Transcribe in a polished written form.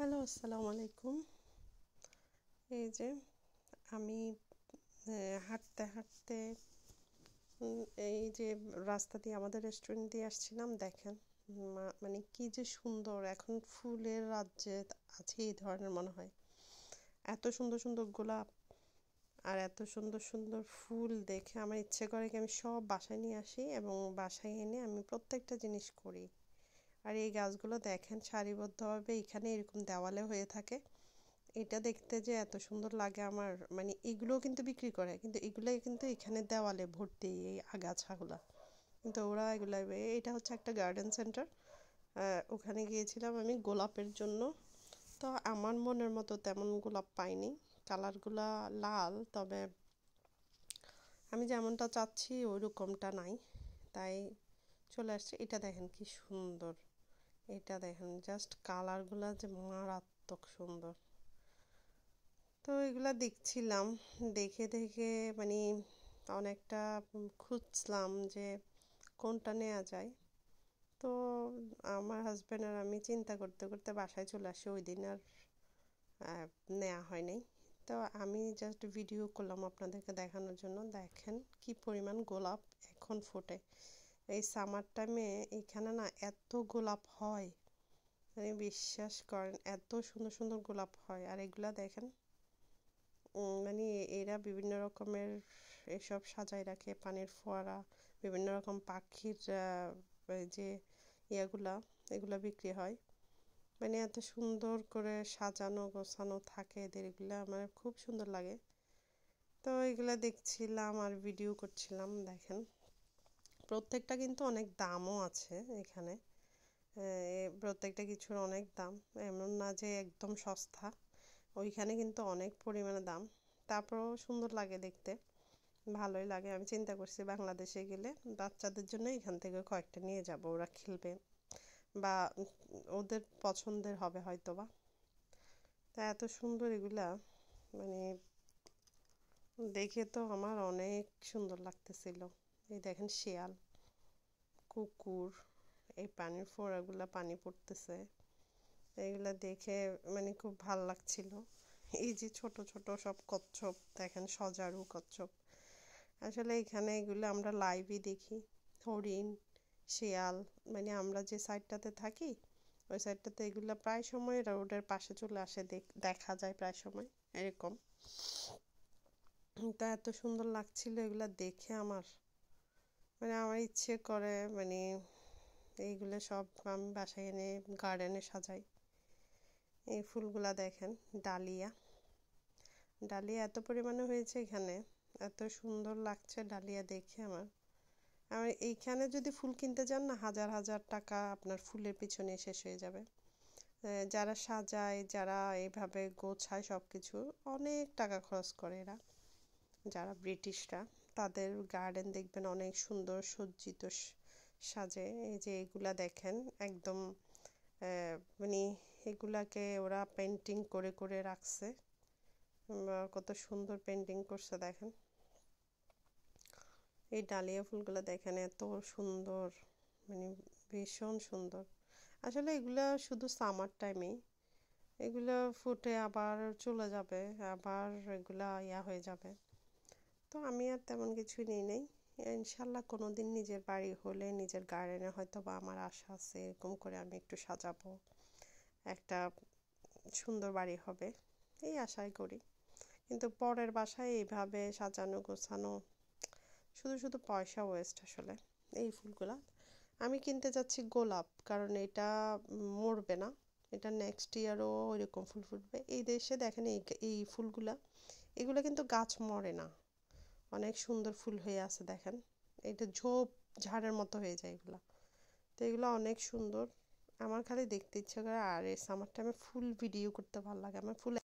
Hello, আসসালামু আলাইকুম। এই যে আমি হাঁটতে হাঁটতে এই যে রাস্তা দিয়ে আমাদের রেস্টুরেন্ট দিয়ে আসছিলাম, দেখেন মানে কি যে সুন্দর, এখন ফুলের রাজ্যে আছে এই ধরনের মনে হয়। এত সুন্দর সুন্দর গোলাপ আর এত সুন্দর সুন্দর ফুল দেখে আমার ইচ্ছে করে কি আমি সব বাসায় নিয়ে আসি এবং বাসায় এনে আমি প্রত্যেকটা জিনিস করি। আর এই গাছগুলো দেখেন সারিবদ্ধভাবে এখানে এরকম দেওয়ালে হয়ে থাকে। এটা দেখতে যে এত সুন্দর লাগে আমার, মানে এগুলোও কিন্তু বিক্রি করে, কিন্তু এগুলো কিন্তু এখানে দেওয়ালে ভর্তি এই আগাছাগুলা, কিন্তু ওরা এগুলা এটা হচ্ছে একটা গার্ডেন সেন্টার। ওখানে গিয়েছিলাম আমি গোলাপের জন্য। তো আমার মনের মতো তেমন গোলাপ পাইনি, কালারগুলা লাল, তবে আমি যেমনটা চাচ্ছি ওই রকমটা নাই, তাই চলে আসছে। এটা দেখেন কি সুন্দর, এটা দেখেন জাস্ট কালারগুলা যে মারাত্মক সুন্দর। তো এগুলা দেখছিলাম, দেখে দেখে মানে অনেকটা খুঁজলাম যে কোনটা নেওয়া যায়। তো আমার হাজব্যান্ড আর আমি চিন্তা করতে করতে বাসায় চলে আসি, ওই দিন আর নেওয়া হয় নাই। তো আমি জাস্ট ভিডিও করলাম আপনাদেরকে দেখানোর জন্য। দেখেন কি পরিমাণ গোলাপ এখন ফোটে এই সামার টাইমে। এখানে না এত গোলাপ হয়, মানে বিশ্বাস করেন এত সুন্দর সুন্দর গোলাপ হয়। আর এগুলা দেখেন মানে এরা বিভিন্ন রকমের এসব সাজায় রাখে, পানির ফোয়ারা, বিভিন্ন রকম পাখির যে ইয়াগুলা, এগুলা বিক্রি হয়। মানে এত সুন্দর করে সাজানো গোছানো থাকে এদের, এগুলা আমার খুব সুন্দর লাগে। তো এগুলা দেখছিলাম আর ভিডিও করছিলাম। দেখেন প্রত্যেকটা কিন্তু অনেক দামও আছে এখানে, প্রত্যেকটা কিছুর অনেক দাম, এমন না যে একদম সস্তা। ওইখানে কিন্তু অনেক পরিমাণে দাম, তারপরেও সুন্দর লাগে দেখতে, ভালোই লাগে। আমি চিন্তা করছি বাংলাদেশে গেলে বাচ্চাদের জন্য এখান থেকে কয়েকটা নিয়ে যাব, ওরা খেলবে বা ওদের পছন্দের হবে হয়তো বা। তা এত সুন্দর এগুলা, মানে দেখে তো আমার অনেক সুন্দর লাগতেছিল। এই দেখেন শিয়াল, কুকুর, এই পানির ফোঁড়াগুলা পানি পড়তেছে, এগুলা দেখে মানে খুব ভাল লাগছিল। এই যে ছোট ছোট সব কচ্ছপ দেখেন, সজারু কচ্ছপ। আসলে এখানে এগুলো আমরা লাইভই দেখি, হরিণ, শিয়াল, মানে আমরা যে সাইডটাতে থাকি ওই সাইডটাতে এগুলো প্রায় সময় রোডের পাশে চলে আসে, দেখা যায় প্রায় সময় এরকম। তা এত সুন্দর লাগছিল এগুলা দেখে আমার, মানে আমার ইচ্ছে করে মানে এইগুলো সব আমি বাসায় এনে গার্ডেনে সাজাই। এই ফুলগুলা দেখেন, ডালিয়া, ডালিয়া এত পরিমাণে হয়েছে এখানে, এত সুন্দর লাগছে ডালিয়া দেখে আমার। আর এইখানে যদি ফুল কিনতে যান না, হাজার হাজার টাকা আপনার ফুলের পিছনে শেষ হয়ে যাবে। যারা সাজায়, যারা এইভাবে গোছায় সব কিছু, অনেক টাকা খরচ করে এরা, যারা ব্রিটিশরা, তাদের গার্ডেন দেখবেন অনেক সুন্দর সজ্জিত সাজে। এই যে এগুলা দেখেন একদম মানে এগুলাকে ওরা পেন্টিং করে করে রাখছে, কত সুন্দর পেন্টিং করছে দেখেন। এই ডালিয়া ফুলগুলো দেখেন এত সুন্দর, মানে ভীষণ সুন্দর। আসলে এগুলা শুধু সামার টাইমেই, এগুলো ফুটে আবার চলে যাবে, আবার এগুলা ইয়া হয়ে যাবে। তো আমি আর তেমন কিছুই নিই নাই। ইনশাল্লাহ কোনো দিন নিজের বাড়ি হলে নিজের গার্ডেনে হয়তো বা আমার আশা আছে এরকম করে আমি একটু সাজাবো, একটা সুন্দর বাড়ি হবে, এই আশাই করি। কিন্তু পরের বাসায় এইভাবে সাজানো গোছানো শুধু শুধু পয়সা ওয়েস্ট আসলে। এই ফুলগুলা আমি কিনতে যাচ্ছি গোলাপ, কারণ এটা মরবে না, এটা নেক্সট ইয়ারও ওইরকম ফুল ফুটবে। এই দেশে দেখেন এই ফুলগুলা, এগুলো কিন্তু গাছ মরে না, অনেক সুন্দর ফুল হয়ে আছে দেখেন। এটা ঝোপ ঝাড়ের মতো হয়ে যায় এগুলা। তো এগুলো অনেক সুন্দর, আমার খালি দেখতে ইচ্ছে করে। আর এই সামার টাইমে ফুল ভিডিও করতে ভালো লাগে আমার। ফুল